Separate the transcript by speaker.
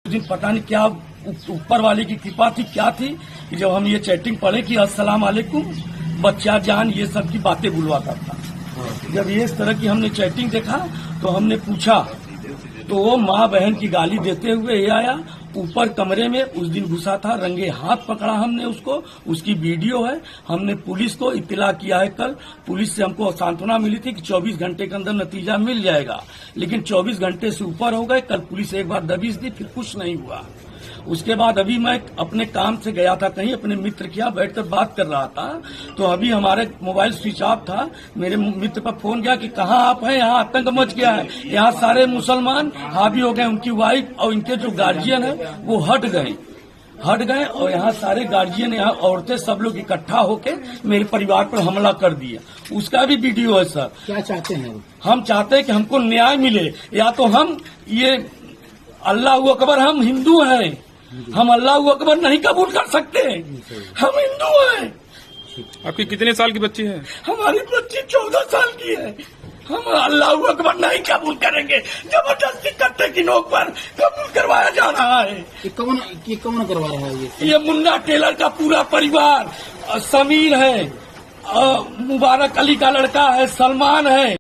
Speaker 1: दिन पता नहीं क्या ऊपर वाले की कृपा थी क्या थी कि जब हम ये चैटिंग पढ़े कि अस्सलाम वालेकुम बच्चा जान ये सब की बातें बुलवाता था। जब ये इस तरह की हमने चैटिंग देखा तो हमने पूछा तो वो माँ बहन की गाली देते हुए ये आया ऊपर कमरे में उस दिन घुसा था, रंगे हाथ पकड़ा हमने उसको, उसकी वीडियो है। हमने पुलिस को इत्तला किया है। कल पुलिस से हमको सांत्वना मिली थी कि 24 घंटे के अंदर नतीजा मिल जाएगा, लेकिन 24 घंटे से ऊपर हो गए। कल पुलिस एक बार दबिश दी, फिर कुछ नहीं हुआ। उसके बाद अभी मैं अपने काम से गया था कहीं, अपने मित्र के यहाँ बैठकर बात कर रहा था तो अभी हमारे मोबाइल स्विच ऑफ था। मेरे मित्र पर फोन गया कि कहाँ आप हैं, यहाँ आतंक मच गया है, यहाँ सारे मुसलमान हावी हो गए। उनकी वाइफ और इनके जो गार्जियन है वो हट गए और यहाँ सारे गार्जियन, यहाँ औरतें सब लोग इकट्ठा होके मेरे परिवार पर हमला कर दिया। उसका भी वीडियो है सर।
Speaker 2: क्या चाहते हैं? हम
Speaker 1: चाहते हैं कि हमको न्याय मिले, या तो हम ये अल्लाह अकबर, हम हिंदू हैं, हम अल्लाह अकबर नहीं कबूल कर सकते, हम हिंदू हैं।
Speaker 3: आपकी कितने साल की बच्ची है?
Speaker 1: हमारी बच्ची 14 साल की है। हम अल्लाह अकबर नहीं कबूल करेंगे, जबरदस्ती कट्टे की नोक पर कबूल करवाया जा रहा है।
Speaker 2: ये कौन करवा रहा है?
Speaker 1: ये मुन्ना टेलर का पूरा परिवार, समीर है, मुबारक अली का लड़का है, सलमान है।